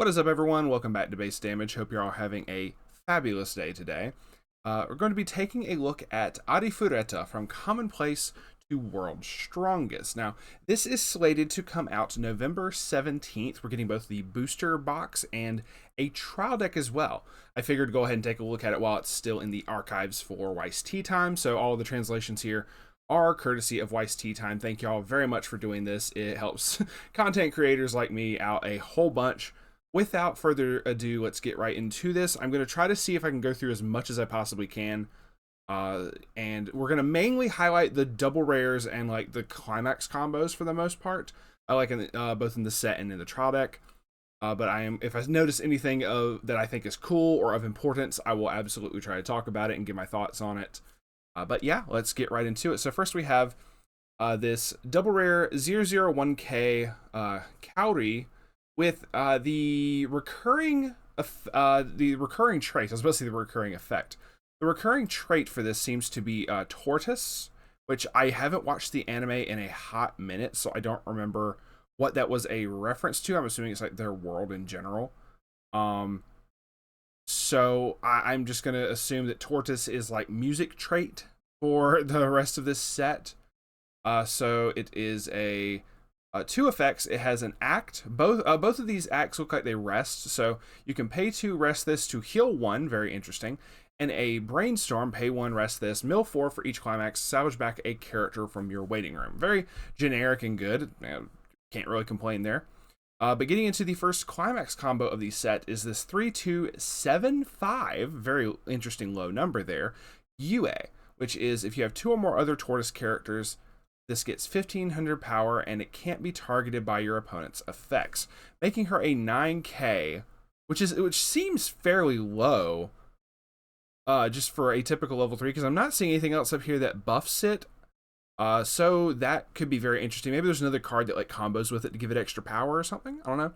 What is up, everyone? Welcome back to Base Damage. Hope you're all having a fabulous day today. We're going to be taking a look at Arifureta from Commonplace to World's Strongest. Now, this is slated to come out November 17th. We're getting both the booster box and a trial deck as well. I figured to go ahead and take a look at it while it's still in the archives for Weiss Tea Time. So all of the translations here are courtesy of Weiss Tea Time. Thank you all very much for doing this. It helps content creators like me out a whole bunch. Without further ado, let's get right into this. I'm going to try to see if I can go through as much as I possibly can. And we're going to mainly highlight the double rares and like the climax combos for the most part. I like in both in the set and in the trial deck. But if I notice anything that I think is cool or of importance, I will absolutely try to talk about it and give my thoughts on it. But yeah, let's get right into it. So first we have this double rare 001k Kauri with the recurring trait. I was about to say the recurring effect. The recurring trait for this seems to be Tortoise, which I haven't watched the anime in a hot minute, so I don't remember what that was a reference to. I'm assuming it's like their world in general. So I'm just gonna assume that Tortoise is like music trait for the rest of this set. So it is a two effects. It has an act. Both of these acts look like they rest, so you can pay 2, rest this to heal 1, very interesting, and a brainstorm, pay 1, rest this, mill 4 for each climax, salvage back a character from your waiting room. Very generic and good. Can't really complain there. But getting into the first climax combo of the set is this 3275, very interesting low number there, Yue, which is if you have 2 or more other Tortoise characters, this gets 1500 power and it can't be targeted by your opponent's effects, making her a 9k, which seems fairly low just for a typical level 3, because I'm not seeing anything else up here that buffs it. So that could be very interesting. Maybe there's another card that like combos with it to give it extra power or something. I don't know.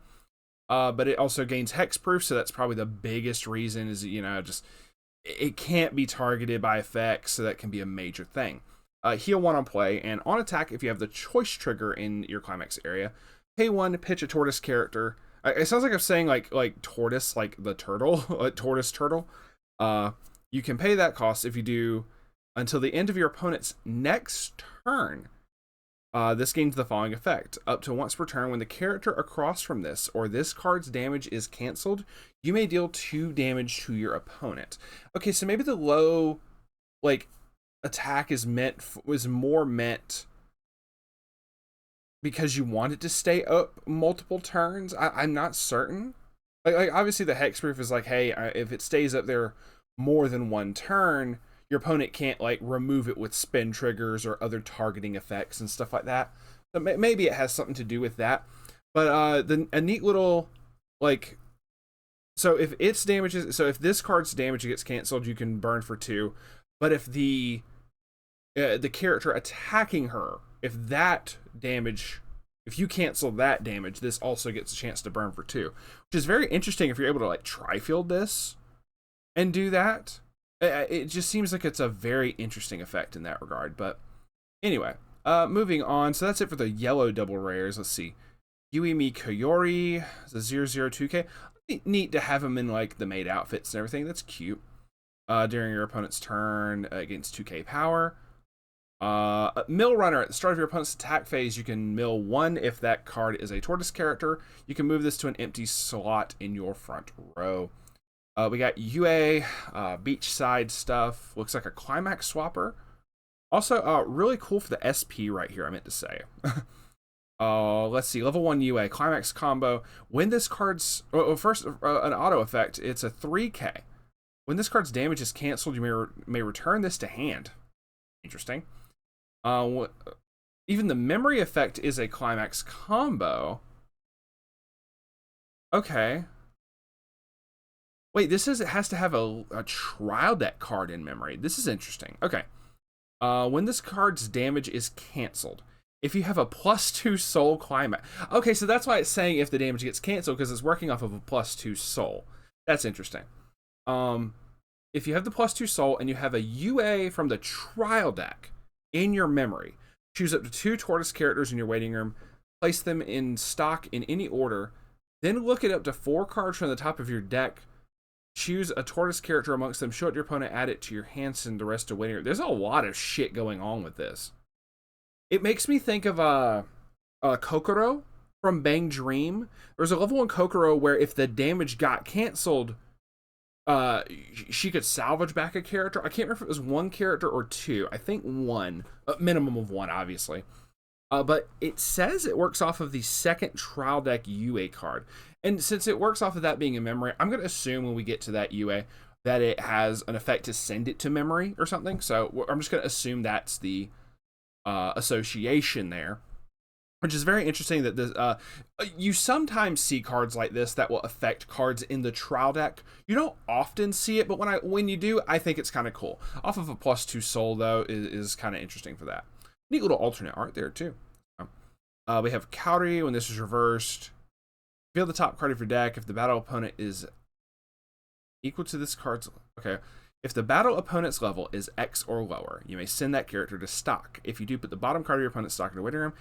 But it also gains hexproof, so that's probably the biggest reason is, just it can't be targeted by effects, so that can be a major thing. Heal 1 on play, and on attack, if you have the choice trigger in your climax area, pay 1, pitch a Tortoise character. It sounds like I'm saying like Tortoise, like the turtle, Tortoise turtle. You can pay that cost if you do until the end of your opponent's next turn. This gains the following effect. Up to once per turn, when the character across from this or this card's damage is canceled, you may deal 2 damage to your opponent. Okay, so maybe the low, attack was more meant because you want it to stay up multiple turns. I'm not certain. Like obviously the hexproof is like, hey, if it stays up there more than 1 turn, your opponent can't like remove it with spin triggers or other targeting effects and stuff like that. So maybe it has something to do with that. But a neat little so if this card's damage gets canceled, you can burn for 2. But if the character attacking her, if you cancel that damage, this also gets a chance to burn for 2, which is very interesting if you're able to like tri-field this and do that. It just seems like it's a very interesting effect in that regard. But anyway, moving on. So that's it for the yellow double rares. Let's see. Yuimi Koyori, the 002k. Neat to have him in like the maid outfits and everything. That's cute. During your opponent's turn against 2k power. Mill Runner, at the start of your opponent's attack phase, you can mill 1 if that card is a Tortoise character. You can move this to an empty slot in your front row. We got Yue, beachside stuff. Looks like a climax swapper. Also, really cool for the SP right here, I meant to say. Let's see, level 1 Yue, climax combo. When this card's, first, an auto effect, it's a 3k. When this card's damage is canceled, you may return this to hand. Interesting. Even the memory effect is a climax combo. Okay. Wait, it has to have a trial deck card in memory. This is interesting. Okay. When this card's damage is canceled, if you have a +2 soul climax. Okay, so that's why it's saying if the damage gets canceled, because it's working off of a +2 soul. That's interesting. If you have the +2 soul and you have a UA from the trial deck in your memory, choose up to 2 Tortoise characters in your waiting room, place them in stock in any order, Then look at up to 4 cards from the top of your deck. Choose a tortoise character amongst them. Show it to your opponent. Add it to your hand. Send the rest to winner. There's a lot of shit going on with this. It makes me think of Kokoro from Bang Dream. There's a level in Kokoro where if the damage got canceled, she could salvage back a character. I can't remember if it was 1 character or 2. I think 1. A minimum of 1, obviously. But it says it works off of the second trial deck UA card. And since it works off of that being in memory, I'm going to assume when we get to that UA that it has an effect to send it to memory or something. So I'm just going to assume that's the association there. Which is very interesting that this, you sometimes see cards like this that will affect cards in the trial deck. You don't often see it, but when you do, I think it's kind of cool. Off of a +2 soul, though, is kind of interesting for that. Neat little alternate art there, too. We have Kaori when this is reversed. Reveal the top card of your deck. If the battle opponent is equal to this card's... Okay. If the battle opponent's level is X or lower, you may send that character to stock. If you do, put the bottom card of your opponent's stock in the waiting room.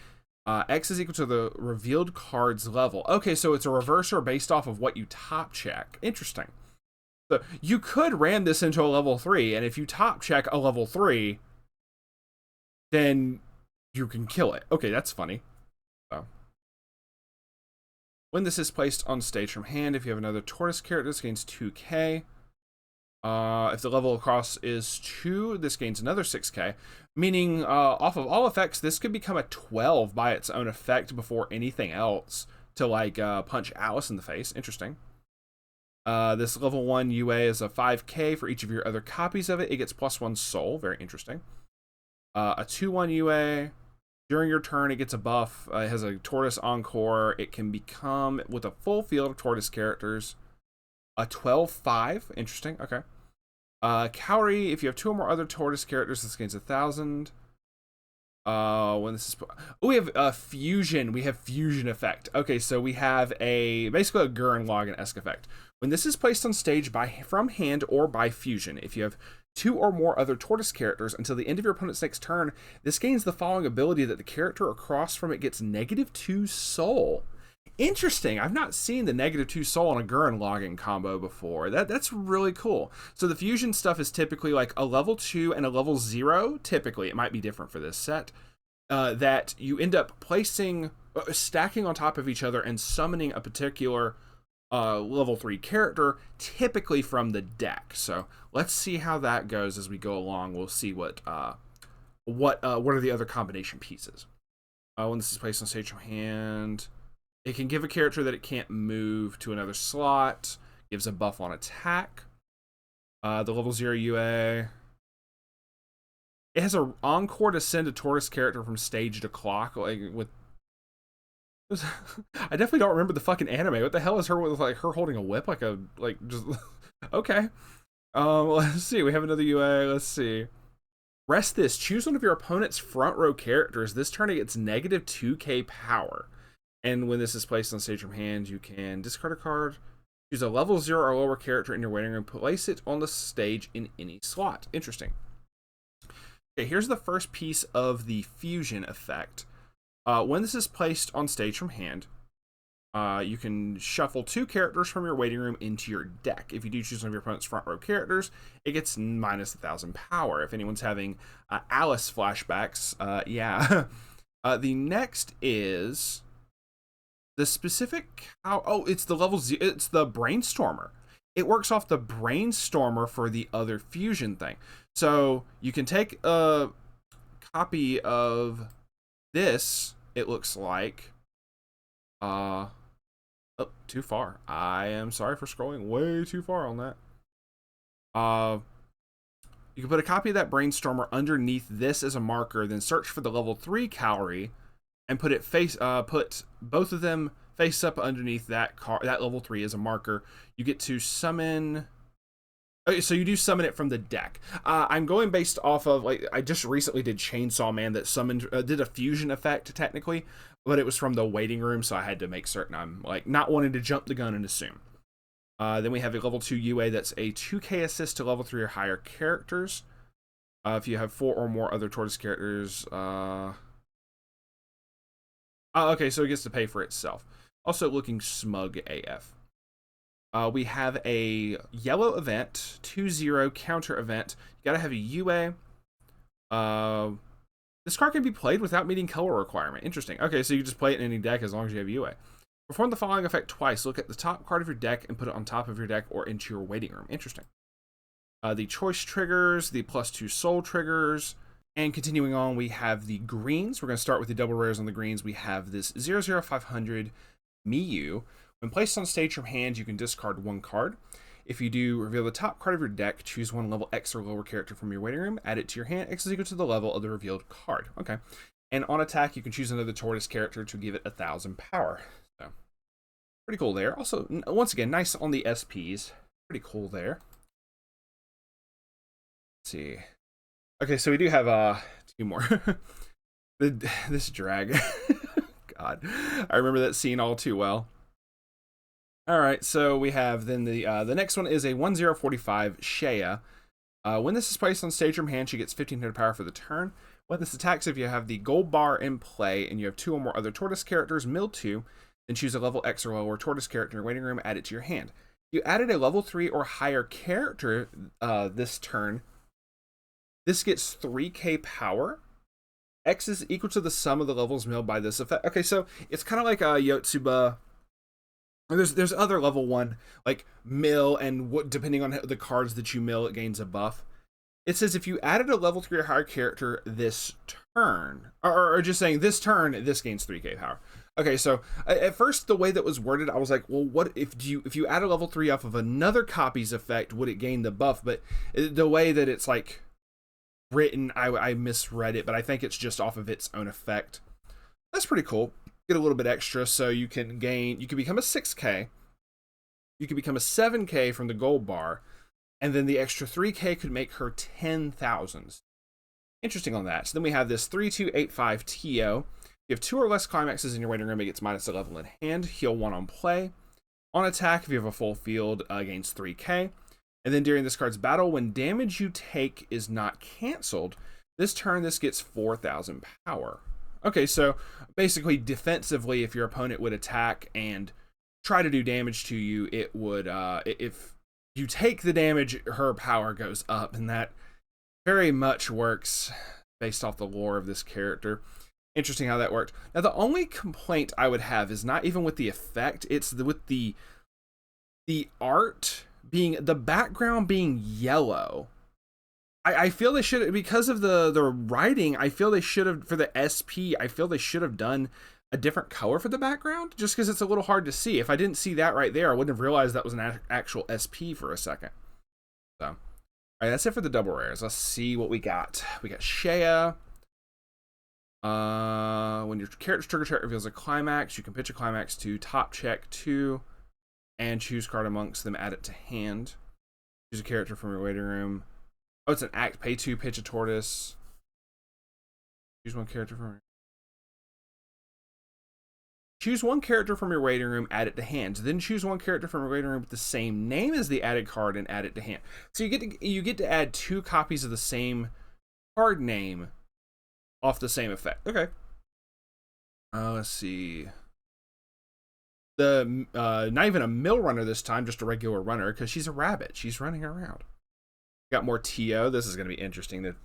X is equal to the revealed card's level. Okay, so it's a reverser based off of what you top check. Interesting. So you could ram this into a level 3, and if you top check a level 3, then you can kill it. Okay, that's funny. So, when this is placed on stage from hand, if you have another tortoise character, this gains 2k. If the level across is 2, this gains another 6k. Meaning, off of all effects, this could become a 12 by its own effect before anything else to, like, punch Alice in the face. Interesting. This level 1 UA is a 5k for each of your other copies of it. It gets +1 soul. Very interesting. A 2/1 UA. During your turn, it gets a buff. It has a tortoise encore. It can become, with a full field of tortoise characters, a 12/5. Interesting. Okay. Kaori, if you have 2 or more other tortoise characters, this gains 1,000. When this is... Oh, we have fusion. We have fusion effect. Okay, so we have basically a Gurren Lagann-esque effect. When this is placed on stage from hand or by fusion, if you have 2 or more other tortoise characters until the end of your opponent's next turn, this gains the following ability that the character across from it gets -2 soul. Interesting. I've not seen the -2 soul on a Gurren Lagann combo before. That's really cool. So the fusion stuff is typically like a level 2 and a level 0. Typically, it might be different for this set. That you end up placing, stacking on top of each other and summoning a particular level 3 character, typically from the deck. So let's see how that goes as we go along. We'll see what are the other combination pieces. When this is placed on stage from hand, it can give a character that it can't move to another slot. Gives a buff on attack. The level 0 UA. It has an encore to send a tortoise character from stage to clock. Like with, I definitely don't remember the fucking anime. What the hell is her with, like, her holding a whip? Just okay. Let's see. We have another UA. Let's see. Rest this. Choose one of your opponent's front row characters. This turn it gets -2k power. And when this is placed on stage from hand, you can discard a card, choose a level 0 or lower character in your waiting room, place it on the stage in any slot. Interesting. Okay, here's the first piece of the fusion effect. When this is placed on stage from hand, you can shuffle 2 characters from your waiting room into your deck. If you do choose one of your opponent's front row characters, it gets -1,000 power. If anyone's having Alice flashbacks, yeah. The next is... the specific... it's the level 0. It's the Brainstormer. It works off the Brainstormer for the other fusion thing. So you can take a copy of this, it looks like. Oh, too far. I am sorry for scrolling way too far on that. You can put a copy of that Brainstormer underneath this as a marker, then search for the level 3 Kaori, and put both of them face up underneath that level 3 as a marker. You get to summon... Okay, so you do summon it from the deck. I'm going based off of, like, I just recently did Chainsaw Man that summoned, did a fusion effect technically, but it was from the waiting room, so I had to make certain I'm, like, not wanting to jump the gun and assume. Then we have a level 2 UA that's a 2k assist to level 3 or higher characters. If you have 4 or more other tortoise characters, okay, so it gets to pay for itself. Also looking smug AF. We have a yellow event, 2/0 counter event. You gotta have a UA. This card can be played without meeting color requirement. Interesting. Okay, so you just play it in any deck as long as you have UA. Perform the following effect twice. Look at the top card of your deck and put it on top of your deck or into your waiting room. Interesting. The choice triggers, the +2 soul triggers, and continuing on, we have the greens. We're going to start with the double rares on the greens. We have this 00500 Miyu. When placed on stage from hand, you can discard one card. If you do, reveal the top card of your deck, choose one level X or lower character from your waiting room, add it to your hand. X is equal to the level of the revealed card. Okay. And on attack, you can choose another tortoise character to give it 1000 power. So, pretty cool there. Also, once again, nice on the SPs. Pretty cool there. Let's see. Okay, so we do have 2 more. This drag. God, I remember that scene all too well. All right, so we have then the next one is a 1045 Shea. When this is placed on stage from hand, she gets 1500 power for the turn. When this attacks, if you have the gold bar in play and you have 2 or more other tortoise characters, mill 2, then choose a level X or lower tortoise character in your waiting room, add it to your hand. You added a level 3 or higher character this turn. This gets 3k power. X is equal to the sum of the levels milled by this effect. Okay, so it's kind of like a Yotsuba. There's other level 1 like mill, and what depending on the cards that you mill, it gains a buff. It says if you added a level 3 or higher character this turn, or just saying this turn, this gains 3k power. Okay, so at first the way that was worded, I was like, well, what if you add a level 3 off of another copy's effect, would it gain the buff? But the way that it's like written, I misread it, but I think it's just off of its own effect. That's pretty cool. Get a little bit extra, so you can become a 6k, you can become a 7k from the gold bar, and then the extra 3k could make her 10,000. Interesting on that. So then we have this 3285 TO. You have 2 or less climaxes in your waiting room, it gets -1 level in hand, heal 1 on play. On attack, if you have a full field, gains 3k. And then during this card's battle, when damage you take is not canceled, this turn this gets 4000 power. Okay, so basically defensively, if your opponent would attack and try to do damage to you, it would, if you take the damage, her power goes up, and that very much works based off the lore of this character. Interesting how that worked. Now, the only complaint I would have is not even with the effect, it's with the art being, the background being yellow. I feel they should, because of the writing, I feel they should have, for the SP, I feel they should have done a different color for the background, just because it's a little hard to see. If I didn't see that right there, I wouldn't have realized that was an actual SP for a second. So, all right, that's it for the double rares. Let's see what we got. We got Shea. When your character's trigger check reveals a climax, you can pitch a climax to top check 2 and choose card amongst them, add it to hand. Choose a character from your waiting room. Oh, it's an act. Pay 2, pitch a tortoise. Choose one character from your waiting room, add it to hand. Then choose one character from your waiting room with the same name as the added card and add it to hand. So you get to add 2 copies of the same card name off the same effect. Okay. Let's see. The not even a mill runner this time, just a regular runner, because she's a rabbit. She's running around. Got more TO. This is going to be interesting. If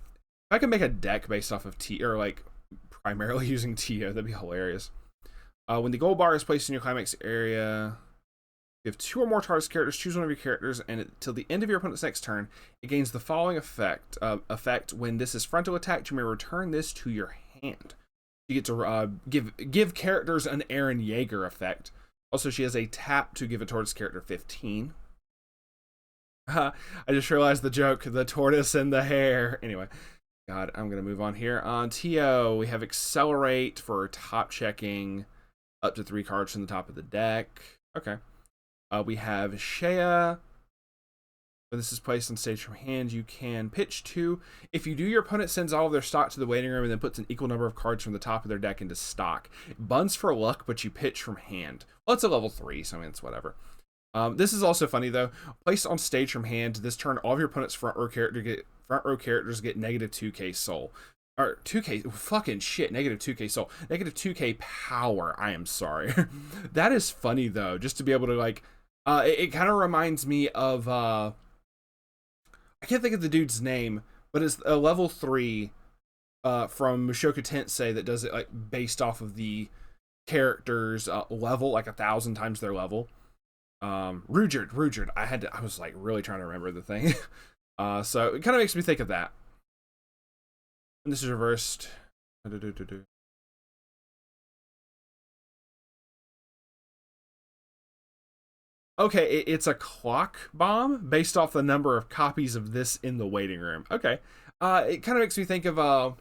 I could make a deck based off of T, or like primarily using TO, that'd be hilarious. When the gold bar is placed in your climax area, you have 2 or more tortoise characters. Choose one of your characters, and until the end of your opponent's next turn, it gains the following effect. When this is frontal attack, you may return this to your hand. You get to give characters an Eren Yeager effect. Also, she has a tap to give a tortoise character 15. I just realized the joke, the tortoise and the hare. Anyway, God, I'm going to move on here. On TO, we have Accelerate for top checking up to 3 cards from the top of the deck. Okay. We have Shea. When this is placed on stage from hand, you can pitch 2. If you do, your opponent sends all of their stock to the waiting room and then puts an equal number of cards from the top of their deck into stock. It buns for luck, but you pitch from hand. Well, it's a level 3, so I mean, it's whatever. This is also funny though. Placed on stage from hand, this turn all of your opponent's front row characters get -2k soul. or 2k, fucking shit, negative 2k soul, negative 2k power. I am sorry. That is funny though, just to be able to like, it kind of reminds me of, I can't think of the dude's name, but it's a level 3 from Mushoku Tensei that does it like based off of the characters level, like 1,000 times their level. Ruijerd. I was like really trying to remember the thing. So it kind of makes me think of that. And this is reversed. Okay, it's a clock bomb based off the number of copies of this in the waiting room. Okay. It kind of makes me think of, I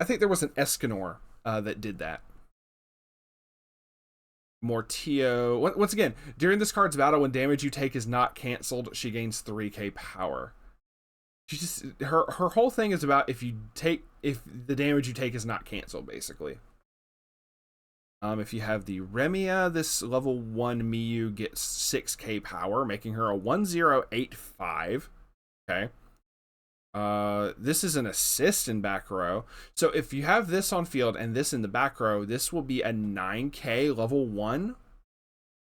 think there was an Escanor that did that. Mortillo. Once again, during this card's battle, when damage you take is not canceled, she gains 3k power. She just, her whole thing is about if the damage you take is not canceled, basically. If you have the Remia, this level 1 Miyu gets 6k power, making her a 1085. Okay. This is an assist in back row. So if you have this on field and this in the back row, this will be a 9k level 1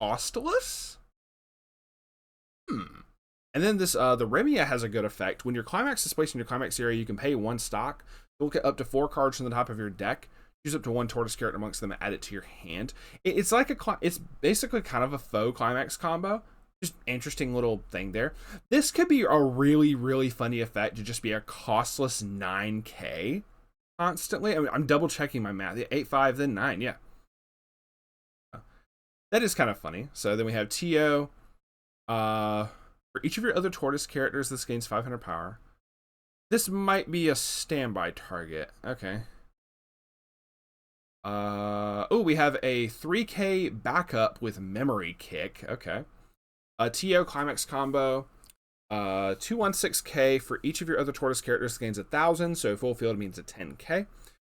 Ostilus? And then this, the Remia has a good effect. When your climax is placed in your climax area, you can pay 1 stock. You'll get up to 4 cards from the top of your deck. Choose up to 1 tortoise character amongst them and add it to your hand. It's like it's basically kind of a faux climax combo. Just interesting little thing there. This could be a really, really funny effect to just be a costless 9k constantly. I mean, I'm double checking my math. 8, 5, then 9. Yeah. That is kind of funny. So then we have Tio. For each of your other tortoise characters, this gains 500 power. This might be a standby target. Okay. Oh, we have a 3k backup with memory kick. Okay. TO climax combo. 216k for each of your other tortoise characters gains 1,000, so full field means a 10k.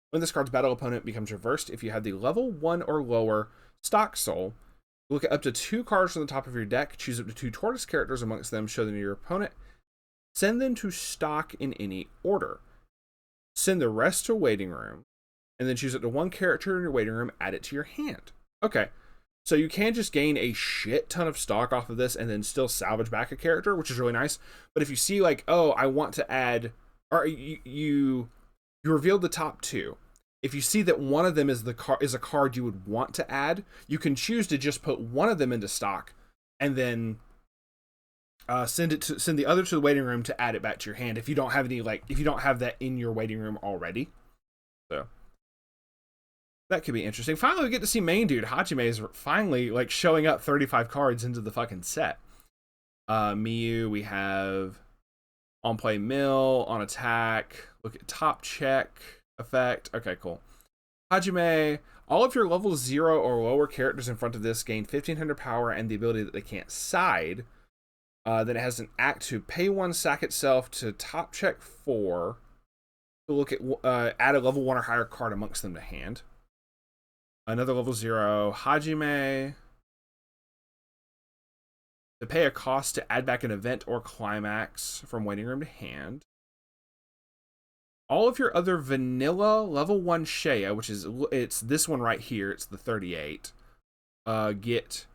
When this card's battle opponent becomes reversed, if you have the level 1 or lower stock soul, look at up to 2 cards from the top of your deck, choose up to 2 tortoise characters amongst them, show them to your opponent, send them to stock in any order. Send the rest to waiting room, and then choose up to 1 character in your waiting room, add it to your hand. Okay. So you can just gain a shit ton of stock off of this and then still salvage back a character, which is really nice. But if you see like, oh, I want to add, or you revealed the top 2. If you see that one of them is a card you would want to add, you can choose to just put one of them into stock and then send the other to the waiting room to add it back to your hand if you don't have that in your waiting room already. So that could be interesting. Finally, we get to see main dude. Hajime is finally like showing up 35 cards into the fucking set. Miyu, we have on play mill, on attack, look at top check effect. Okay, cool. Hajime, all of your level 0 or lower characters in front of this gain 1,500 power and the ability that they can't side. Then it has an act to pay 1, sack itself to top check 4. To look at add a level 1 or higher card amongst them to hand. Another level 0, Hajime. To pay a cost to add back an event or climax from waiting room to hand. All of your other vanilla level 1 Shea, which is it's this one right here, it's the 38. Get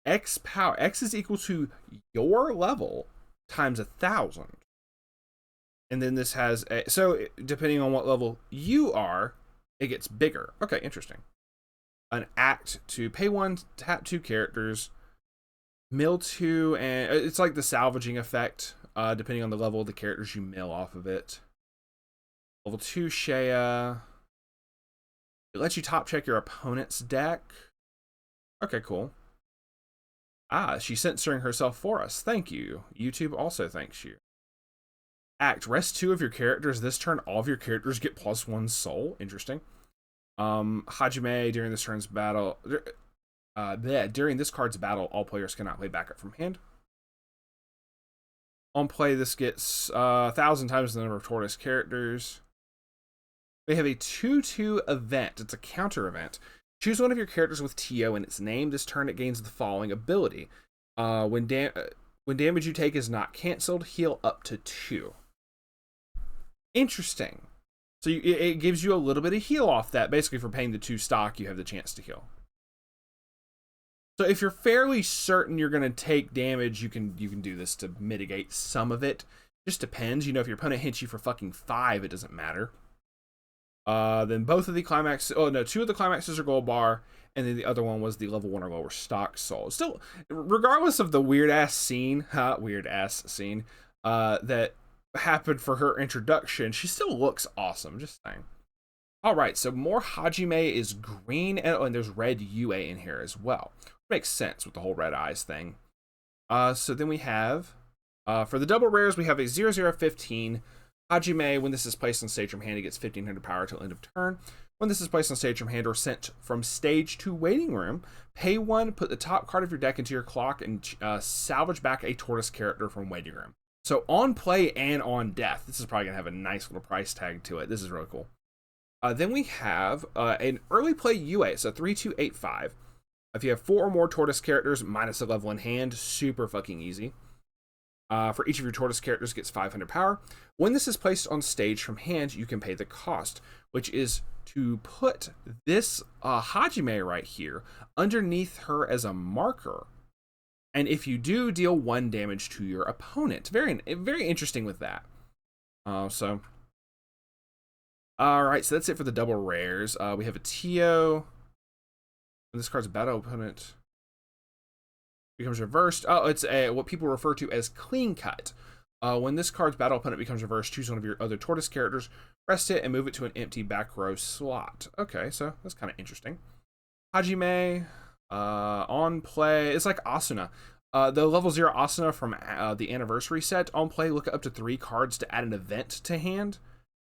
X power. X is equal to your level times 1,000. And then this has so depending on what level you are, it gets bigger. Okay, interesting. An act to pay 1, tap 2 characters, mill 2, and it's like the salvaging effect, depending on the level of the characters you mill off of it. Level 2 Shea. It lets you top check your opponent's deck. Okay, cool. She's censoring herself for us. Thank you. YouTube also thanks you. Act. Rest 2 of your characters. This turn, all of your characters get +1 soul. Interesting. Hajime, during this turn's battle, during this card's battle, all players cannot play backup from hand. On play, this gets 1,000 times the number of tortoise characters. We have a 2/2 event. It's a counter event. Choose one of your characters with TO in its name. This turn, it gains the following ability. When damage you take is not canceled, heal up to 2. Interesting. So it gives you a little bit of heal off that. Basically, for paying the 2 stock, you have the chance to heal. So if you're fairly certain you're going to take damage, you can do this to mitigate some of it. Just depends. You know, if your opponent hits you for fucking 5, it doesn't matter. Then both of the climax, 2 of the climaxes are gold bar, and then the other one was the level 1 or lower stock soul. Still, regardless of the weird ass scene that happened for her introduction, she still looks awesome. Just saying. All right, so more Hajime is green, and there's red UA in here as well. Makes sense with the whole red eyes thing. So then we have, for the double rares, we have a 0015 Hajime. When this is placed on stage from hand, it gets 1500 power till end of turn. When this is placed on stage from hand or sent from stage to waiting room, pay 1, put the top card of your deck into your clock, and salvage back a tortoise character from waiting room. So on play and on death. This is probably going to have a nice little price tag to it. This is really cool. Then we have an early play UA, so 3285. If you have 4 or more tortoise characters minus a level in hand, super fucking easy. For each of your tortoise characters gets 500 power. When this is placed on stage from hand, you can pay the cost, which is to put this Hajime right here underneath her as a marker. And if you do, deal 1 damage to your opponent. Very, very interesting with that. Alright, so that's it for the double rares. We have a Tio. This card's a battle opponent. Becomes reversed. Oh, it's what people refer to as clean cut. When this card's battle opponent becomes reversed, choose one of your other tortoise characters, rest it, and move it to an empty back row slot. Okay, so that's kind of interesting. Hajime, on play, it's like Asuna. The level 0 Asuna from the anniversary set, on play, look up to 3 cards to add an event to hand,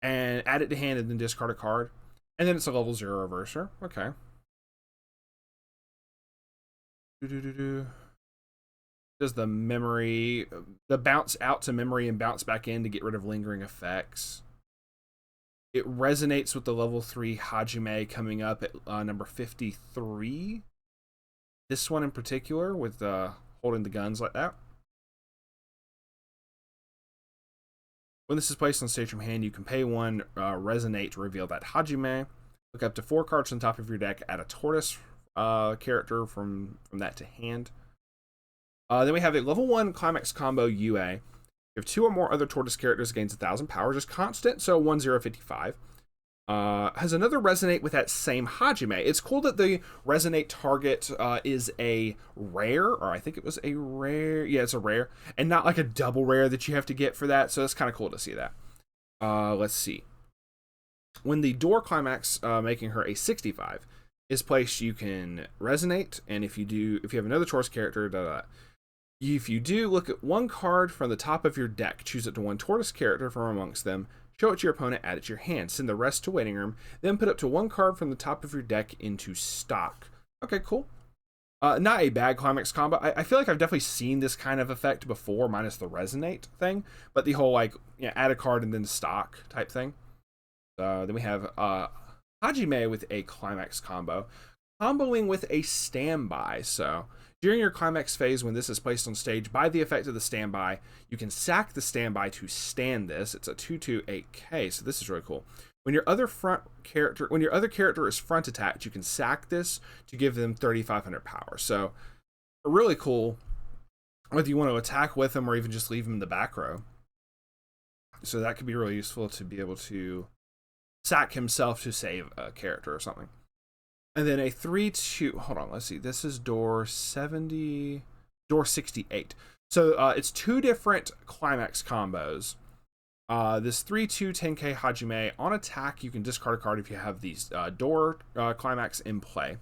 and add it to hand and then discard a card. And then it's a level 0 reverser. Okay. Does the memory, the bounce out to memory and bounce back in to get rid of lingering effects. It resonates with the level 3 Hajime coming up at number 53. This one in particular with holding the guns like that. When this is placed on stage from hand, you can pay 1, resonate to reveal that Hajime. Look up to 4 cards on top of your deck, add a tortoise character from that to hand. Then we have a level 1 climax combo UA. You have 2 or more other tortoise characters, gains 1000 power, just constant, so 1055. Has another resonate with that same Hajime. It's cool that the resonate target is a rare, or I think it was a rare. Yeah, it's a rare, and not like a double rare that you have to get for that. So that's kind of cool to see that. Let's see. When the door climax, making her a 65, is placed, you can resonate, and if you have another tortoise character, if you do, look at 1 card from the top of your deck, choose it to 1 tortoise character from amongst them, show it to your opponent, add it to your hand, send the rest to waiting room, then put up to 1 card from the top of your deck into stock. Okay, cool. Not a bad climax combo. I feel like I've definitely seen this kind of effect before, minus the resonate thing, but the whole add a card and then stock type thing. Then we have Hajime with a climax combo, comboing with a standby. So during your climax phase, when this is placed on stage, by the effect of the standby, you can sack the standby to stand this. It's a 2/2 iykyk, so this is really cool. When your other character is front attacked, you can sack this to give them 3500 power. So really cool, whether you want to attack with them or even just leave them in the back row. So that could be really useful to be able to sack himself to save a character or something. And then a 3/2, hold on, let's see, this is door 68. So it's 2 different climax combos. This 3/2 10k Hajime, on attack, you can discard a card if you have these door climax in play.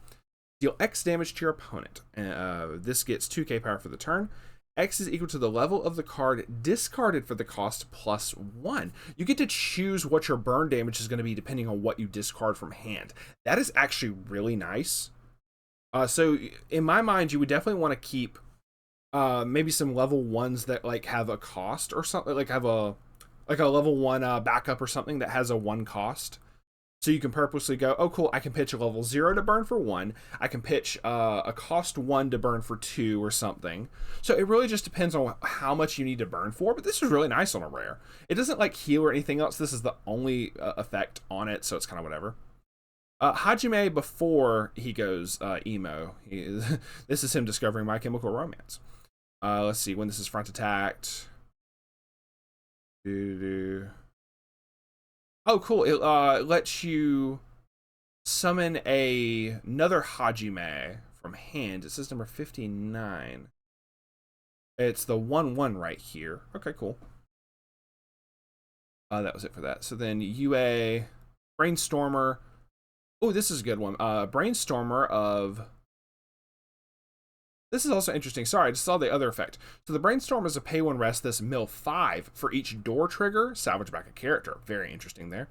Deal X damage to your opponent. This gets 2k power for the turn. X is equal to the level of the card discarded for the cost plus 1. You get to choose what your burn damage is going to be depending on what you discard from hand. That is actually really nice. So in my mind, you would definitely want to keep maybe some level 1s that have a cost or something, have a level 1 backup or something that has a 1 cost. So you can purposely go, oh cool, I can pitch a level 0 to burn for 1. I can pitch a cost 1 to burn for 2 or something. So it really just depends on how much you need to burn for, but this is really nice on a rare. It doesn't like heal or anything else. This is the only effect on it, so it's kind of whatever. Hajime, before he goes emo, this is him discovering My Chemical Romance. Let's see, when this is front attacked. Oh, cool. It lets you summon another Hajime from hand. It says number 59. It's the 1/1 right here. Okay, cool. That was it for that. So then UA, Brainstormer. Oh, this is a good one. Brainstormer of... This is also interesting. Sorry, I just saw the other effect. So the Brainstorm is a pay 1 rest this mill 5 for each door trigger. Salvage back a character. Very interesting there.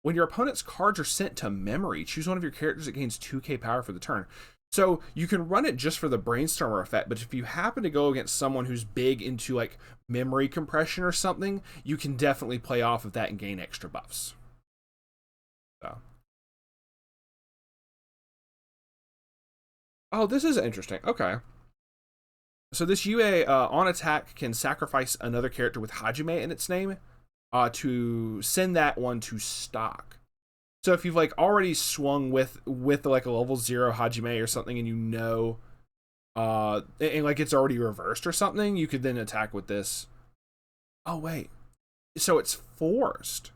When your opponent's cards are sent to memory, choose one of your characters that gains 2k power for the turn. So you can run it just for the Brainstormer effect, but if you happen to go against someone who's big into like memory compression or something, you can definitely play off of that and gain extra buffs. So. Oh, this is interesting. Okay. So this UA on attack can sacrifice another character with Hajime in its name to send that one to stock. So if you've like already swung with like a level 0 Hajime or something, and you know, and like it's already reversed or something, you could then attack with this. Oh wait, so it's forced.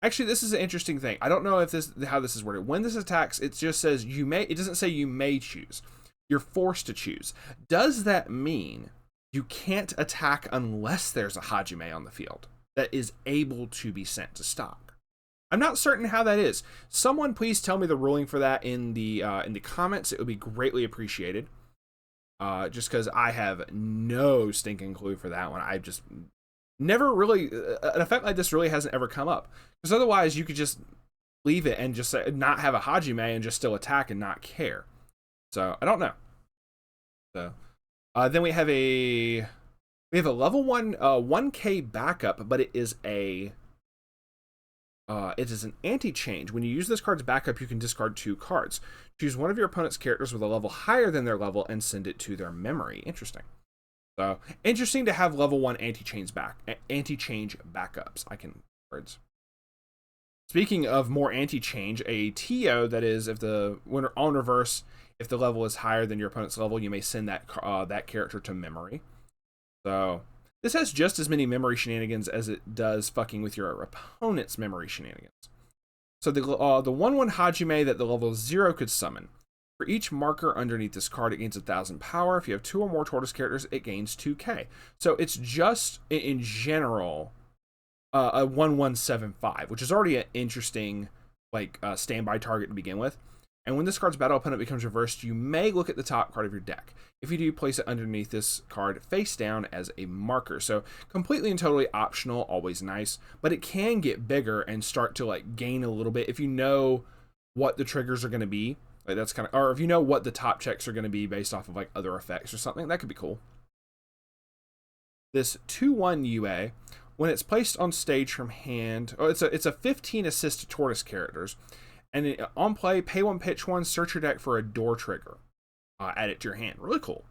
Actually, this is an interesting thing. I don't know if how this is worded. When this attacks, it just says you may. It doesn't say you may choose. You're forced to choose. Does that mean you can't attack unless there's a Hajime on the field that is able to be sent to stock? I'm not certain how that is. Someone please tell me the ruling for that in the comments. It would be greatly appreciated. Just because I have no stinking clue for that one. I've just never really an effect like this really hasn't ever come up. Because otherwise you could just leave it and just not have a Hajime and just still attack and not care. So I don't know. So then we have a level 1 1k backup, but it is an anti-change. When you use this card's backup, you can discard 2 cards. Choose one of your opponent's characters with a level higher than their level and send it to their memory. Interesting. So interesting to have level 1 anti-change backups. I can words. Speaking of more anti-change, a TO that is when on reverse, if the level is higher than your opponent's level, you may send that character to memory. So this has just as many memory shenanigans as it does fucking with your opponent's memory shenanigans. So the 1/1 Hajime that the level 0 could summon. For each marker underneath this card, it gains 1,000 power. If you have 2 or more Tortoise characters, it gains 2k. So it's just, in general, a 1175, which is already an interesting standby target to begin with. And when this card's battle opponent becomes reversed, you may look at the top card of your deck. If you do, place it underneath this card face down as a marker. So completely and totally optional, always nice, but it can get bigger and start to like gain a little bit if you know what the triggers are going to be. Like that's kind of, or if you know what the top checks are going to be based off of like other effects or something, that could be cool. This 2/1 UA, when it's placed on stage from hand, it's a 15 assist to Tortoise characters. And on play, pay 1, pitch 1, search your deck for a door trigger. Add it to your hand. Really cool.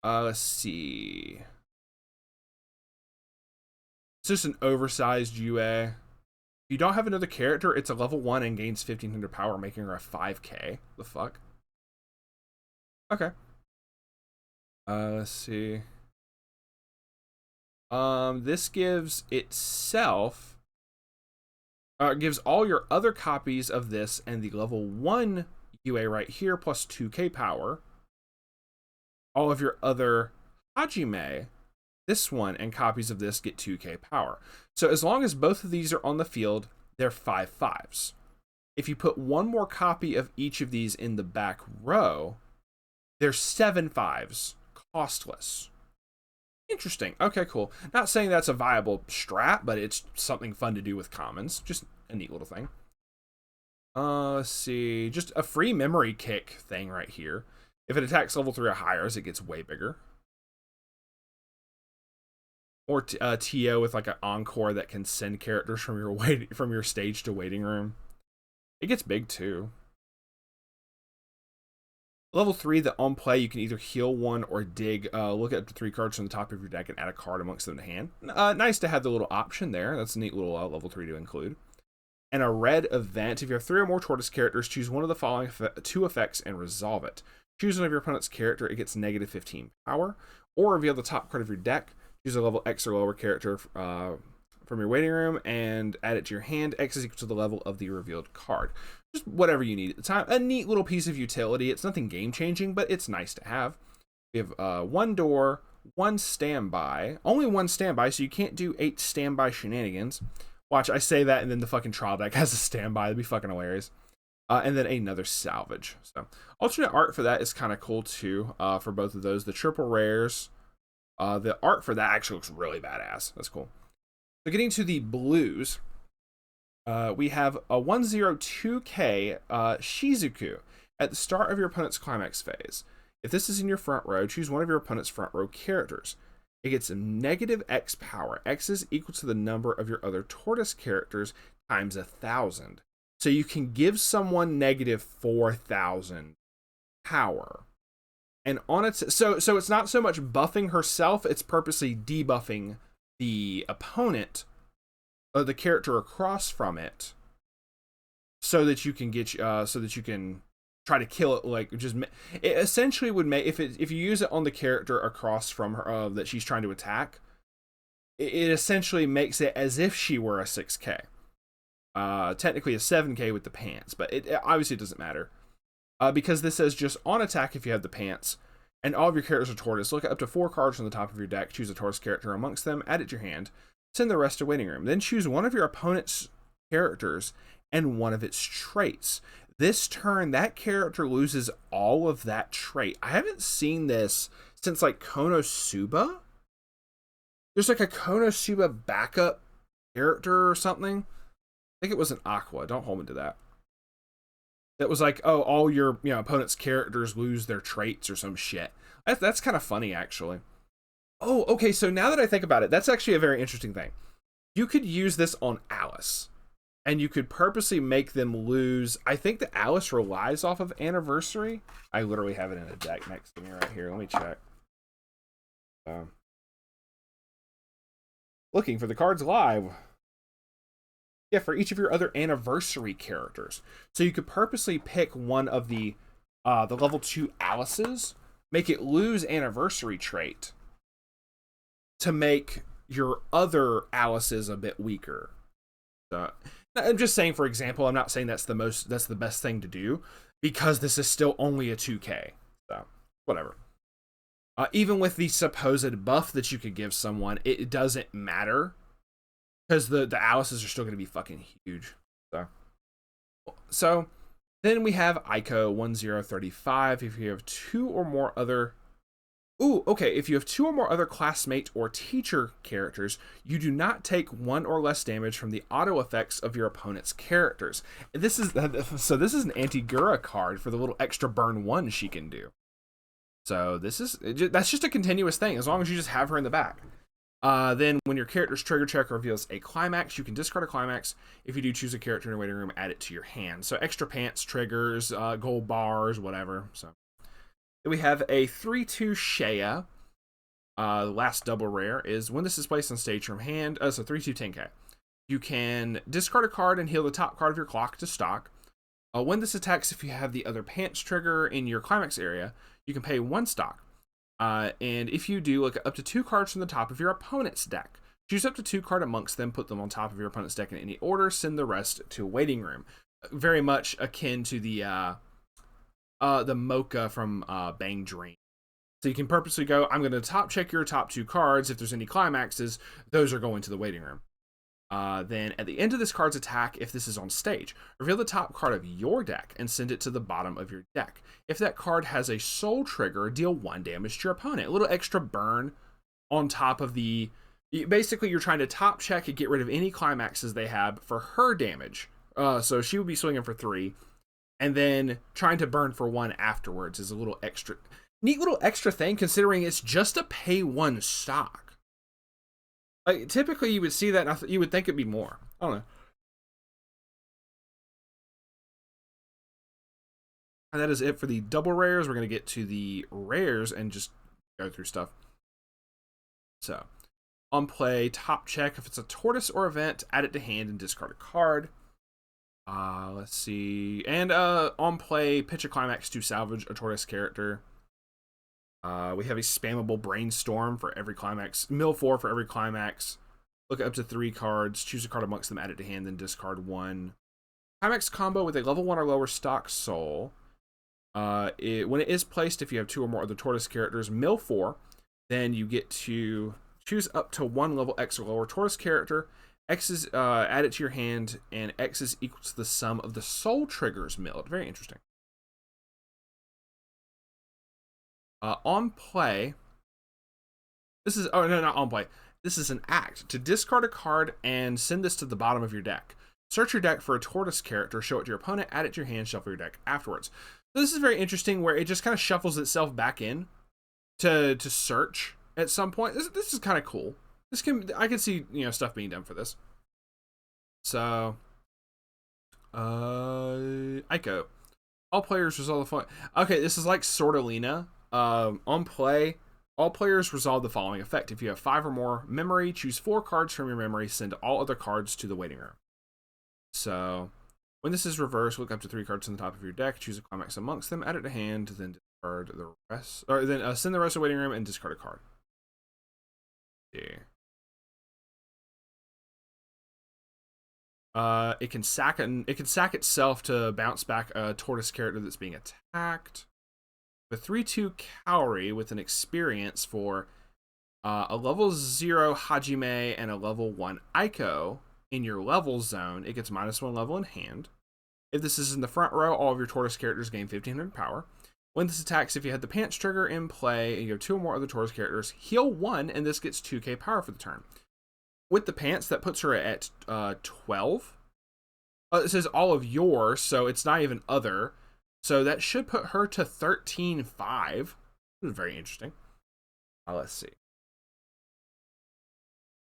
Let's see. It's just an oversized UA. If you don't have another character, it's a level 1 and gains 1,500 power, making her a 5k. The fuck? Okay. Let's see. This gives itself... gives all your other copies of this and the level 1 UA right here plus 2k power. All of your other Hajime, this one, and copies of this get 2k power. So as long as both of these are on the field, they're 5/5s. If you put one more copy of each of these in the back row, they're 7/5s, costless. Interesting. Okay, cool. Not saying that's a viable strat, but it's something fun to do with commons. Just a neat little thing. Let's see. Just a free memory kick thing right here. If it attacks level 3 or higher, it gets way bigger. or TO with like an encore that can send characters from your stage to waiting room. It gets big too. Level 3, the on play, you can either heal one or dig. Look at up to 3 cards from the top of your deck and add a card amongst them to hand. Nice to have the little option there. That's a neat little level 3 to include. And a red event, if you have 3 or more tortoise characters, choose one of the following 2 effects and resolve it. Choose one of your opponent's character, it gets negative 15 power. Or reveal the top card of your deck. Choose a level X or lower character from your waiting room and add it to your hand. X is equal to the level of the revealed card. Just whatever you need at the time. A neat little piece of utility. It's nothing game changing, but it's nice to have. We have 1 door, 1 standby. Only 1 standby, so you can't do 8 standby shenanigans. Watch, I say that and then the fucking trial deck has a standby. That'd be fucking hilarious. And then another salvage. So alternate art for that is kind of cool too. For both of those, the triple rares. The art for that actually looks really badass. That's cool. So getting to the blues, we have a 102k Shizuku at the start of your opponent's climax phase. If this is in your front row, choose one of your opponent's front row characters. It gets a negative X power. X is equal to the number of your other tortoise characters times 1,000. So you can give someone negative 4,000 power. And on its so it's not so much buffing herself, it's purposely debuffing the opponent or the character across from it, so that you can try to kill it. Like, just it essentially would make, if you use it on the character across from her that she's trying to attack, it essentially makes it as if she were a 6k. Technically a 7k with the pants, but it obviously doesn't matter. Because this says just on attack if you have the pants, and all of your characters are tortoise. Look at up to 4 cards from the top of your deck, choose a tortoise character amongst them, add it to your hand, send the rest to waiting room. Then choose one of your opponent's characters and one of its traits. This turn, that character loses all of that trait. I haven't seen this since like Konosuba. There's like a Konosuba backup character or something. I think it was an Aqua. Don't hold me to that. That was like, oh, all your opponent's characters lose their traits or some shit. That's kind of funny, actually. Oh, okay, so now that I think about it, that's actually a very interesting thing. You could use this on Alice, and you could purposely make them lose. I think that Alice relies off of Anniversary. I literally have it in a deck next to me right here. Let me check. Looking for the cards live. Yeah, for each of your other Anniversary characters. So you could purposely pick one of the level 2 Alices, make it lose Anniversary trait to make your other Alices a bit weaker. So, I'm just saying, for example, I'm not saying that's the best thing to do, because this is still only a 2k. So, whatever. Even with the supposed buff that you could give someone, it doesn't matter, because the Alices are still going to be fucking huge. So then we have iykyk 1035. If you have 2 or more other... Ooh, okay. If you have 2 or more other classmate or teacher characters, you do not take 1 or less damage from the auto effects of your opponent's characters. This is an Antigura card for the little extra burn 1 she can do. So that's just a continuous thing, as long as you just have her in the back. Then when your character's trigger check reveals a climax, you can discard a climax. If you do choose a character in your waiting room, add it to your hand. So extra pants, triggers, gold bars, whatever. So then we have a 3/2 Shea. The last double rare is when this is placed on stage from hand. So 3/2 10k. You can discard a card and heal the top card of your clock to stock. When this attacks, if you have the other pants trigger in your climax area, you can pay 1 stock. And if you do, look up to 2 cards from the top of your opponent's deck. Choose up to 2 cards amongst them, put them on top of your opponent's deck in any order, send the rest to waiting room. Very much akin to the Mocha from Bang Dream. So you can purposely go, I'm going to top check your top 2 cards. If there's any climaxes, those are going to the waiting room. Then at the end of this card's attack, if this is on stage, reveal the top card of your deck and send it to the bottom of your deck. If that card has a soul trigger, deal 1 damage to your opponent. A little extra burn on top of the... Basically, you're trying to top check and get rid of any climaxes they have for her damage. So she would be swinging for 3. And then trying to burn for 1 afterwards is a little extra... Neat little extra thing, considering it's just a pay 1 stock. Like typically you would see that, and you would think it'd be more. I don't know. And that is it for the double rares. We're gonna get to the rares and just go through stuff. So, on play, top check. If it's a tortoise or event, add it to hand and discard a card. Let's see. And on play, pitch a climax to salvage a tortoise character. We have a spammable brainstorm for every climax. Mill 4 for every climax. Look up to 3 cards. Choose a card amongst them, add it to hand, then discard 1. Climax combo with a level 1 or lower stock soul. When it is placed, if you have 2 or more of the tortoise characters, mill 4. Then you get to choose up to 1 level X or lower tortoise character. X is add it to your hand, and X is equal to the sum of the soul triggers milled. Very interesting. On play, this is not on play. This is an act to discard a card and send this to the bottom of your deck. Search your deck for a tortoise character, show it to your opponent, add it to your hand, shuffle your deck afterwards. So this is very interesting, where it just kind of shuffles itself back in to search at some point. This is kind of cool. I can see stuff being done for this. So, iykyk. All players resolve the following. Okay, this is like Sortalina. On play, all players resolve the following effect. If you have 5 or more memory, choose 4 cards from your memory, send all other cards to the waiting room. So, when this is reversed, look up to 3 cards on the top of your deck, choose a climax amongst them, add it to hand, then discard the rest, or then send the rest to the waiting room and discard a card. Yeah. It can sack itself to bounce back a tortoise character that's being attacked. The 3/2 Kaori with an experience for a level 0 Hajime and a level 1 Aiko in your level zone. It gets -1 level in hand. If this is in the front row, all of your tortoise characters gain 1500 power. When this attacks, if you had the pants trigger in play and you have 2 or more other tortoise characters, heal 1, and this gets 2k power for the turn. With the pants, that puts her at 12. It says all of yours, so it's not even other. So that should put her to 13.5. This is very interesting. Let's see.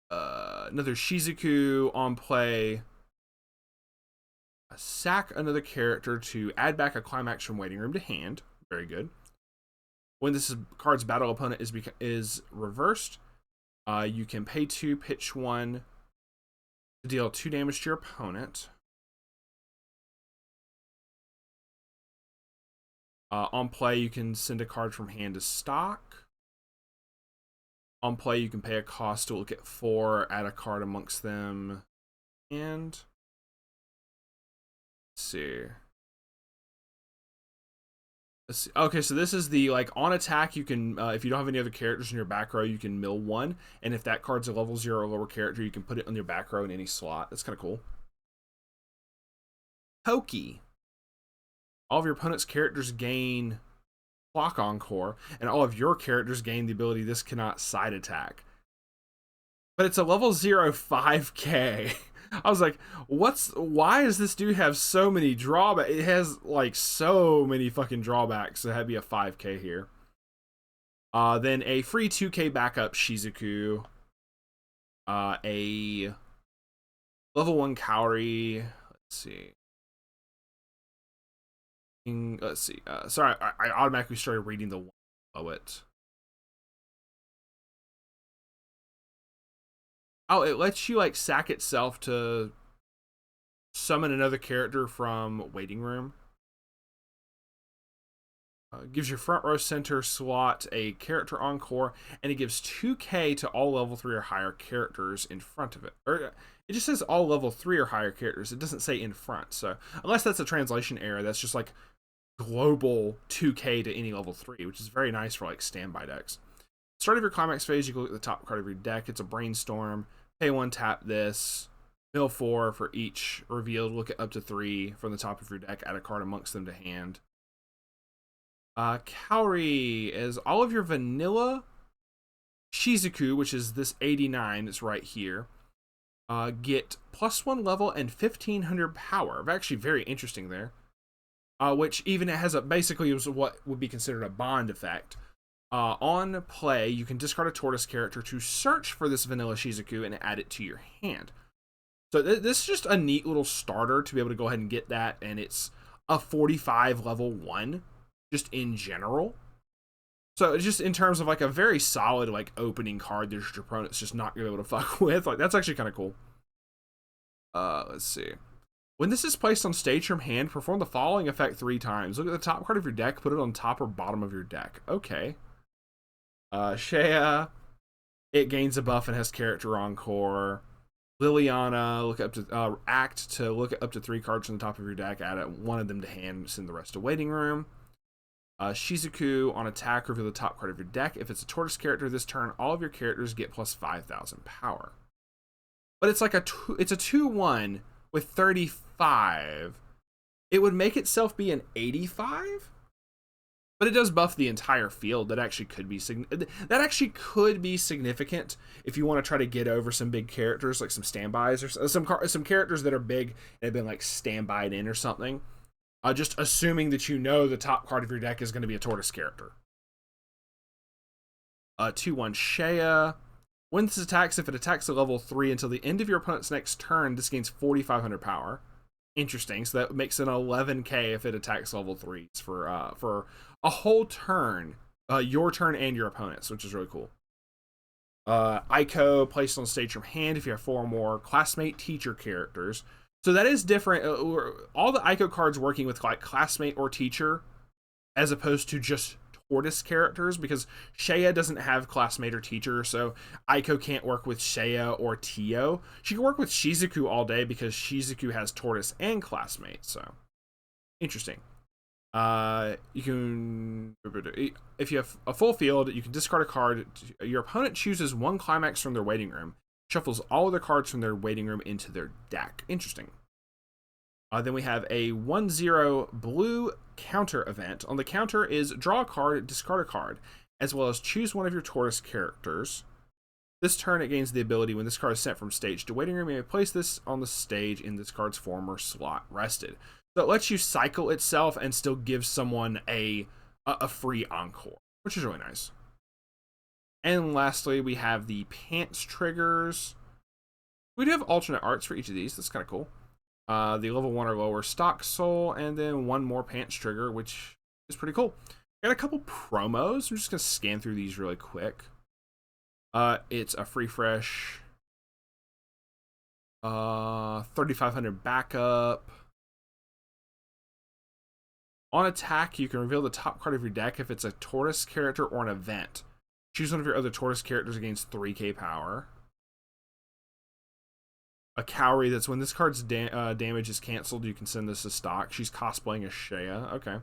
Another Shizuku on play. Sack another character to add back a climax from waiting room to hand. Very good. When this card's battle opponent is reversed, you can pay 2, pitch 1 to deal 2 damage to your opponent. On play, you can send a card from hand to stock. On play, you can pay a cost to look at 4, add a card amongst them, and let's see. Okay, so this is the on attack. You can if you don't have any other characters in your back row, you can mill 1, and if that card's a level 0 or lower character, you can put it on your back row in any slot. That's kind of cool. Pokey. All of your opponent's characters gain Clock Encore, and all of your characters gain the ability this cannot side attack. But it's a level 0 5k. I was like, why does this dude have so many drawbacks? It has so many fucking drawbacks. So it had to be a 5k here. Then a free 2k backup Shizuku. A level 1 Kaori. Let's see. Sorry, I automatically started reading the one below it. Oh, it lets you sack itself to summon another character from waiting room. Gives your front row center slot a character encore, and it gives 2k to all level 3 or higher characters in front of it. Or it just says all level 3 or higher characters. It doesn't say in front. So unless that's a translation error, that's just global 2k to any level 3, which is very nice for standby decks. Start of your climax phase, you can look at the top card of your deck. It's a brainstorm. Pay 1, tap this. Mill 4 for each revealed. Look at up to 3 from the top of your deck. Add a card amongst them to hand. Kaori is all of your vanilla Shizuku, which is this 89 that's right here. Get +1 level and 1500 power. Actually, very interesting there. Which even it has basically was what would be considered a bond effect. On play, you can discard a tortoise character to search for this vanilla Shizuku and add it to your hand. So this is just a neat little starter to be able to go ahead and get that, and it's a 45 level 1, just in general. So just in terms of like a very solid like opening card that your opponent's just not gonna be able to fuck with, like that's actually kind of cool. Let's see. When this is placed on stage from hand, perform the following effect 3 times. Look at the top card of your deck, put it on top or bottom of your deck. Okay. Shea, it gains a buff and has character encore. Liliana, look up to act to look at up to 3 cards from the top of your deck, add one of them to hand, send the rest to waiting room. Shizuku, on attack, reveal the top card of your deck. If it's a tortoise character this turn, all of your characters get plus 5,000 power. But it's like it's a 2/1 with 35. It would make itself be an 85, but it does buff the entire field. That actually could be significant if you want to try to get over some big characters, like some standbys or some characters that are big and have been like standbyed in or something. Just assuming that you know the top card of your deck is going to be a tortoise character. 2/1 Shea. When this attacks, if it attacks a level 3 until the end of your opponent's next turn, this gains 4,500 power. Interesting. So that makes it 11k if it attacks level 3s for a whole turn, your turn and your opponent's, which is really cool. iykyk, placed on stage from hand if you have 4 or more classmate teacher characters. So that is different. All the iykyk cards working with like classmate or teacher, as opposed to just tortoise characters, because Shea doesn't have classmate or teacher, so iykyk can't work with Shea or Tio. She can work with Shizuku all day because Shizuku has tortoise and classmate. So interesting. You can, if you have a full field, you can discard a card. Your opponent chooses 1 climax from their waiting room, shuffles all of their cards from their waiting room into their deck. Interesting. Then we have a 1/0 blue counter event. On the counter is draw a card, discard a card, as well as choose one of your tortoise characters. This turn it gains the ability, when this card is sent from stage to waiting room, you may place this on the stage in this card's former slot rested. So it lets you cycle itself and still give someone a free encore, which is really nice. And lastly, we have the pants triggers. We do have alternate arts for each of these. That's kind of cool. The level 1 or lower stock soul, and then 1 more pants trigger, which is pretty cool. Got a couple promos. I'm just going to scan through these really quick. It's a free fresh 3,500 backup. On attack, you can reveal the top card of your deck if it's a tortoise character or an event. Choose one of your other tortoise characters against 3k power. A Cowrie, that's when this card's damage is canceled, you can send this to stock. She's cosplaying as Shea. Okay.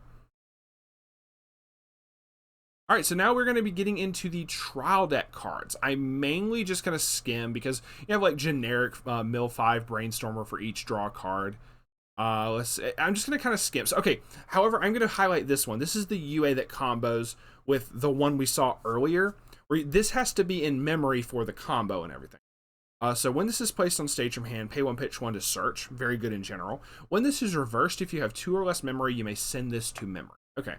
Alright, so now we're going to be getting into the trial deck cards. I'm mainly just going to skim because you have like generic Mill 5 Brainstormer for each draw card. I'm just going to kind of skim. So, okay, however, I'm going to highlight this one. This is the UA that combos with the one we saw earlier, where this has to be in memory for the combo and everything. So when this is placed on stage from hand, pay 1, pitch 1 to search. Very good in general. When this is reversed, if you have 2 or less memory, you may send this to memory. Okay.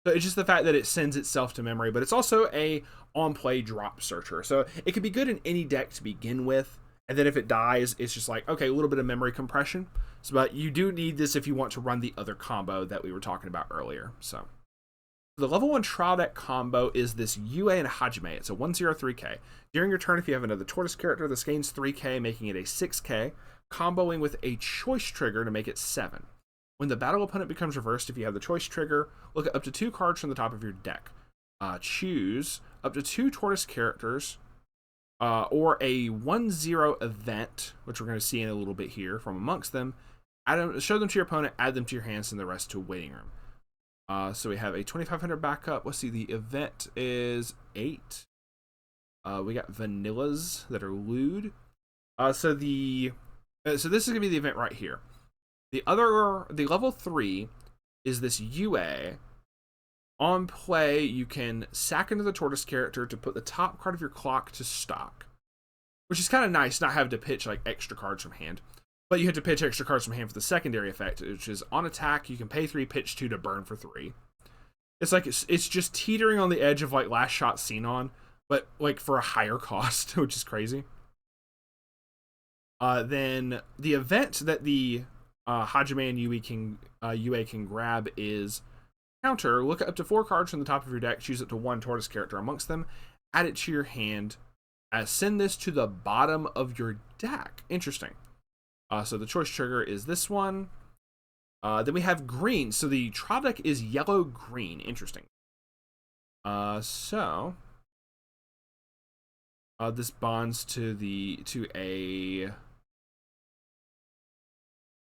So it's just the fact that it sends itself to memory, but it's also a on-play drop searcher. So it could be good in any deck to begin with, and then if it dies, it's just like, okay, a little bit of memory compression. So, but you do need this if you want to run the other combo that we were talking about earlier. So the level 1 trial deck combo is this UA and Hajime. It's a 1/0 During your turn, if you have another tortoise character, this gains 3k, making it a 6k, comboing with a choice trigger to make it 7. When the battle opponent becomes reversed, if you have the choice trigger, look at up to 2 cards from the top of your deck. Choose up to 2 tortoise characters, or a 1/0 event, which we're going to see in a little bit here from amongst them. Show them to your opponent, add them to your hands, and the rest to a waiting room. So we have a 2,500 backup. Let's see, the event is 8. We got vanillas that are lewd. So this is gonna be the event right here. The level 3 is this UA. On play, you can sack into the tortoise character to put the top card of your clock to stock, which is kind of nice, not having to pitch like extra cards from hand. But you have to pitch extra cards from hand for the secondary effect, which is on attack, you can pay 3, pitch 2 to burn for 3. It's like it's just teetering on the edge of like Last Shot Xenon, but like for a higher cost, which is crazy. Then the event that the Hajime and Yue can grab is counter. Look up to 4 cards from the top of your deck. Choose up to 1 tortoise character amongst them. Add it to your hand. Send this to the bottom of your deck. Interesting. So the choice trigger is this one. Then we have green. So the trial deck is yellow-green. Interesting. This bonds to a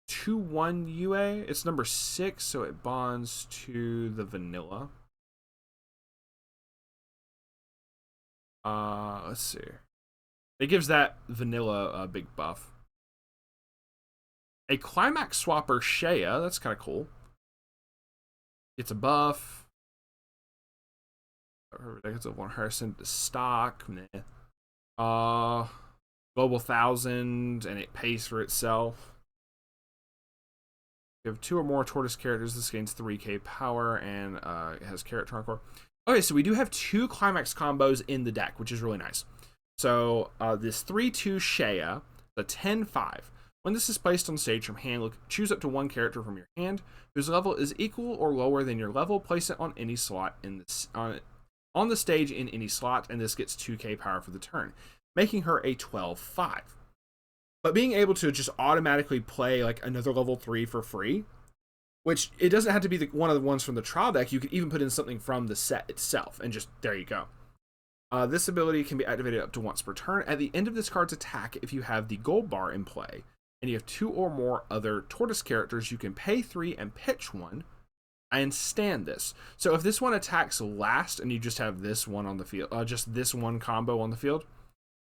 2/1 UA. It's number 6, so it bonds to the vanilla. Let's see. It gives that vanilla a big buff. A climax swapper Shea. That's kind of cool. It's a buff. It's a 1 Harrison to stock. Global 1000, and it pays for itself. You have 2 or more tortoise characters. This gains 3k power, and it has Carrot Troncore. Okay, so we do have 2 climax combos in the deck, which is really nice. So this 3/2 Shea, the 10/5. When this is placed on stage from hand, choose up to 1 character from your hand whose level is equal or lower than your level. Place it on any slot in this on the stage in any slot, and this gets 2k power for the turn, making her a 12/5. But being able to just automatically play like another level 3 for free, which it doesn't have to be one of the ones from the trial deck. You could even put in something from the set itself, and just there you go. This ability can be activated up to once per turn. At the end of this card's attack, if you have the gold bar in play, and you have 2 or more other tortoise characters, you can pay 3 and pitch 1 and stand this. So if this one attacks last, and you just have this one on the field, just this one combo on the field,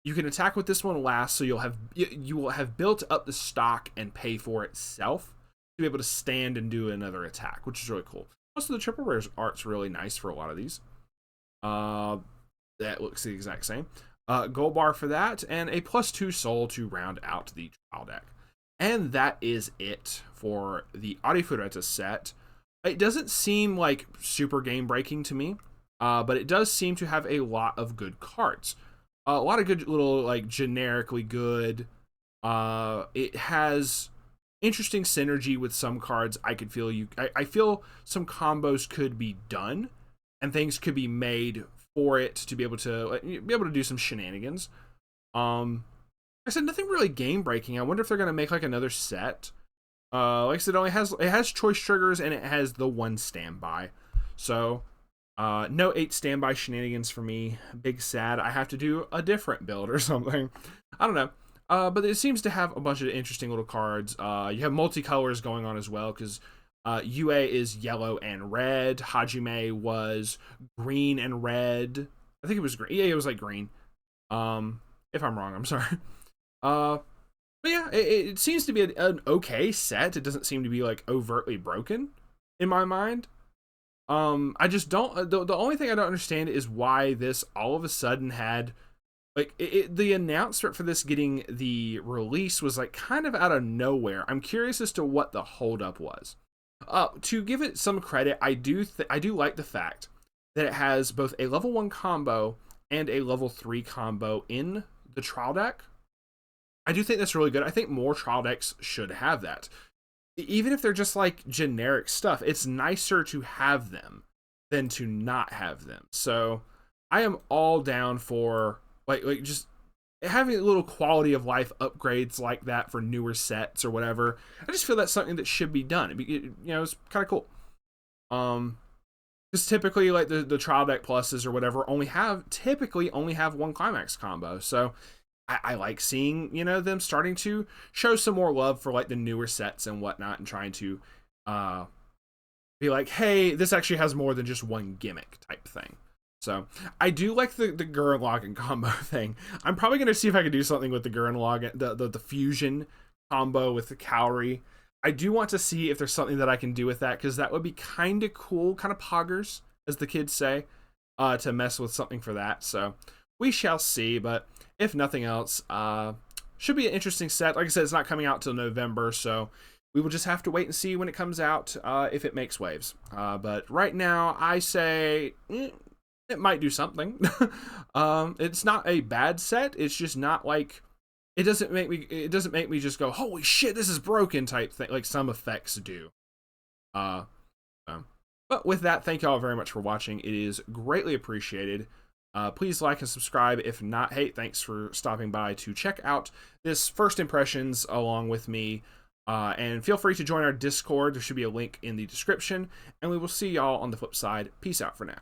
you can attack with this one last, so you will have built up the stock and pay for itself to be able to stand and do another attack, which is really cool. Also, the triple rares art's really nice for a lot of these. That looks the exact same. Gold bar for that, and a +2 soul to round out the trial deck. And that is it for the Arifureta set. It doesn't seem like super game breaking to me, but it does seem to have a lot of good cards. A lot of good little, like, generically good. It has interesting synergy with some cards. I feel some combos could be done, and things could be made for it to be able to do some shenanigans. Like I said, nothing really game breaking. I wonder if they're gonna make like another set. Like I said, it has choice triggers, and it has the 1 standby. So no 8 standby shenanigans for me. Big sad. I have to do a different build or something. I don't know. But it seems to have a bunch of interesting little cards. You have multicolors going on as well, because Yue is yellow and red. Hajime was green and red. I think it was green. Yeah, it was like green. If I'm wrong, I'm sorry. But yeah, it seems to be an okay set. It doesn't seem to be like overtly broken in my mind. I just don't. The only thing I don't understand is why this all of a sudden had like the announcement for this getting the release was like kind of out of nowhere. I'm curious as to what the holdup was. To give it some credit, I do like the fact that it has both a level 1 combo and a level 3 combo in the trial deck. I do think that's really good. I think more trial decks should have that. Even if they're just like generic stuff, it's nicer to have them than to not have them. So I am all down for like just having little quality of life upgrades like that for newer sets or whatever. I just feel that's something that should be done. It's kind of cool. Because typically like the trial deck pluses or whatever typically only have 1 climax combo. So I like seeing, them starting to show some more love for like the newer sets and whatnot, and trying to be like, hey, this actually has more than just 1 gimmick type thing. So I do like the Gurren Lagann combo thing. I'm probably going to see if I can do something with the Gurren Lagann, the fusion combo with the Kaori. I do want to see if there's something that I can do with that, because that would be kind of cool, kind of poggers, as the kids say, to mess with something for that. So we shall see, but if nothing else, should be an interesting set. Like I said, it's not coming out till November, so we will just have to wait and see when it comes out, if it makes waves. But right now, I say it might do something. It's not a bad set. It's just not like, it doesn't make me just go, holy shit, this is broken type thing, like some effects do. But with that, thank y'all very much for watching. It is greatly appreciated. Please like and subscribe. If not, hey, thanks for stopping by to check out this first impressions along with me. And feel free to join our Discord. There should be a link in the description. And we will see y'all on the flip side. Peace out for now.